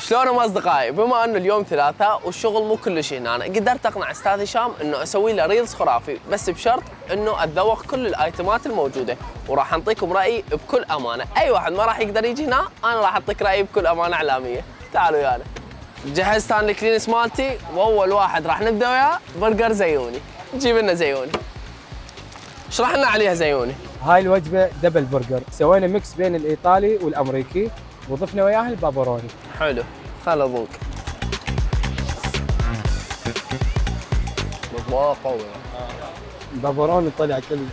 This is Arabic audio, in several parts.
شلونهم اصدقائي؟ بما انه اليوم ثلاثاء والشغل مو كلش هنا، أنا قدرت اقنع استاذ هشام انه اسوي له ريلز خرافي، بس بشرط انه اتذوق كل الايتمات الموجوده، وراح انطيكم رايي بكل امانه، اي واحد ما راح يقدر يجي هنا انا راح اعطيك رايي بكل امانه اعلاميه. تعالوا ويانا. جهزت انا الكلينس مالتي، واول واحد راح نبدا وياه برجر زيوني. جيب لنا زيوني. اشرح لنا عليها زيوني. هاي الوجبه دبل برجر، سوينا ميكس بين الايطالي والامريكي وضفنا وياها البابروني. حلو، خل اذوق. الله قوي. البابروني طلع كلب.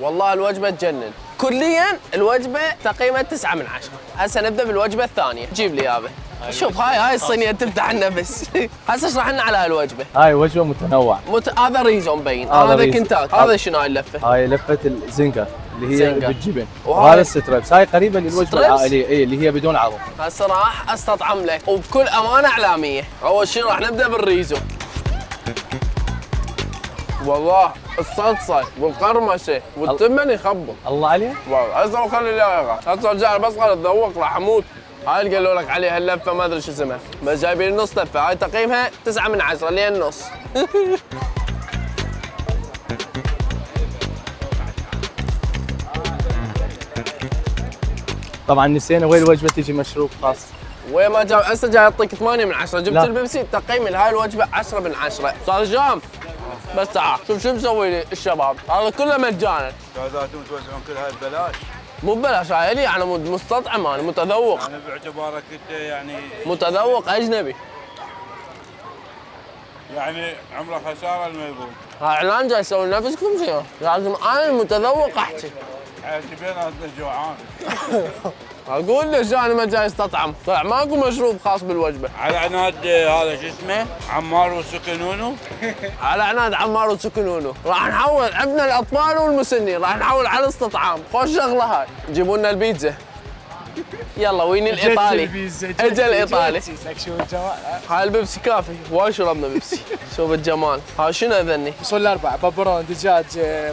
والله الوجبه تجنن. كليا الوجبه تقييمها 9 من 10. هسه نبدا بالوجبه الثانيه. جيب لي يابا. شوف هاي الصينيه تفتح النفس. هسه اشرح لنا على هالوجبه. هاي وجبه متنوع. هذا ريزو مبين، هذا هذا ريزو. كنتاك، هذا شنو هاي اللفه؟ هاي لفه الزنجر اللي هي زنجر. بالجبن، وهاي- وهذا الستريبس. هاي قريبه للوجبه ستريبس؟ العائليه، اي اللي هي بدون عظم. هسه راح استطعم لك وبكل امانه اعلاميه. اول شيء راح نبدا بالريزو. والله الصلصه والقرمشه والتمن يخبط. الله عليه. والله هسه وخلي لي اياها، هسه رجع بس خل اتذوق راح اموت. هاي اللي قالوا لك عليها اللفه ما ادري شو اسمها، بس جايبين نص لفه، هاي تقييمها 9 من 10 لين نص. طبعا نسينا وين الوجبه تجي مشروب خاص. وين ما جاب، هسه جاي اعطيك 8 من 10، جبت لا. البيبسي تقييم لهاي الوجبه 10 من 10. استاذ هشام بس تعال شوف شو مسوي لي الشباب، هذا كله مجانا. استاذاتهم توزعون كل هاي ببلاش، مو ببلاش، هاي لي انا مستطعم، انا متذوق، يعني باعتبارك انت يعني متذوق اجنبي. يعني عمره خساره الميبون. هاي اعلان جاي يسوي نفسكم شنو؟ لازم انا المتذوق احكي. حياتي بيناتنا جوعان. اقول ليش انا ما جاي استطعم، طلع ماكو مشروب خاص بالوجبه. على عناد هذا شو اسمه؟ عمار وسكنونو. على عناد عمار وسكنونو، راح نحول عندنا الاطفال والمسنين، راح نحول على الاستطعام، خوش شغله هاي. جيبوا لنا البيتزا. يلا وين الايطالي؟ اجى الايطالي. هاي البيبسي كافي، وايد شربنا بيبسي. شوف الجمال، هاي شنو اذني؟ وصل الأربعة ببرون دجاج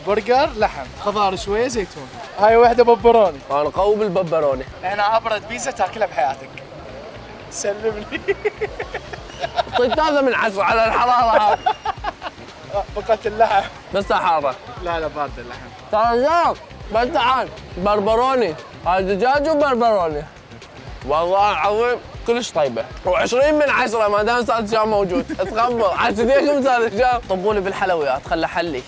برجر لحم خضار شوية زيتون. هاي واحدة ببروني. انا قوي بالببروني. هنا أبرد بيتزا تاكلها بحياتك. سلم لي. طيب 3 من 10 على الحراره هاي. فقط اللحم. بس حاره. لا بارد اللحم. تعال بس تعال. بربروني، هاي دجاج وبربروني. والله العظيم كلش طيبه، و20 من 10 ما دام استاذ هشام موجود. اتخبر عشتيكم استاذ هشام. طبوا لي بالحلويات خله حلي.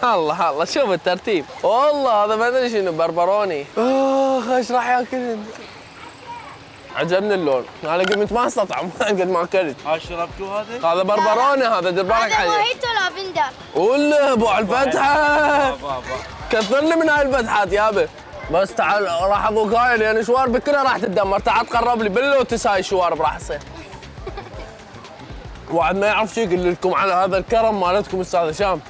الله الله شوف الترتيب، والله هذا ما ادري شنو بربروني. ايش راح ياكل؟ عجبني اللون، انا قمت ما استطعم قد ما اكلت. هاي شربتوا هذا؟ هذا بربروني، هذا دير بالك هذا عليه. موهيتو لافندر. ولا ابو على الفتحه، بابا كثر لي من هاي الفتحات يابا. بس تعال راح اذوق هاي لان شواربي كلها راح تتدمر، تعال تقرب لي باللوتس هاي الشوارب راح تصير. واحد ما يعرف شو يقول لكم على هذا الكرم مالتكم استاذ هشام.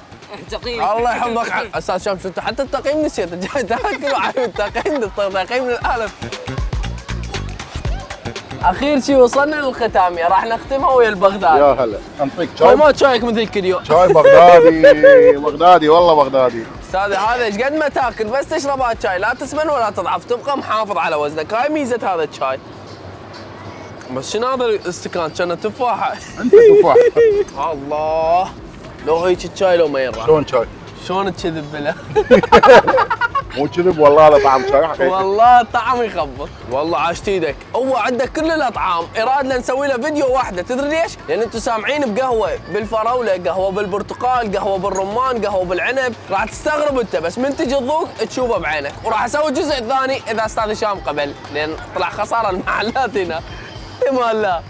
الله يحفظك استاذ هشام، شو حتى التقييم نسيت، جاي تاكل وعارف التقييم، تقييم من الالف. اخير شيء وصلنا للختام، راح نختمها ويا البغدادي. يا هلا انطيك هاي شاي. ما شايك مثل كل يوم. شاي بغدادي. بغدادي والله بغدادي. استاذ هذا ايش قد ما تاكل بس تشرب هذا الشاي لا تسمن ولا تضعف، تبقى محافظ على وزنك، هاي ميزه هذا الشاي. بس شنو هذا الاستكان كان تفاحه؟ انت تفاح. الله لو هيك الشاي لو ما يرى. شلون شاي؟ شلون تكذب بلا؟ مو كذب والله هذا طعم شاي حقيقي. والله طعم يخبط، والله عاشت ايدك. هو عنده كل الاطعام، اراد لنا نسوي له فيديو واحده، تدري ليش؟ لان انتم سامعين بقهوه بالفراوله، قهوه بالبرتقال، قهوه بالرمان، قهوه بالعنب، راح تستغرب انت بس من تجي تذوق تشوفه بعينك، وراح اسوي الجزء الثاني اذا استاذ هشام قبل، لان طلع خساره المحلات هنا. امان الله.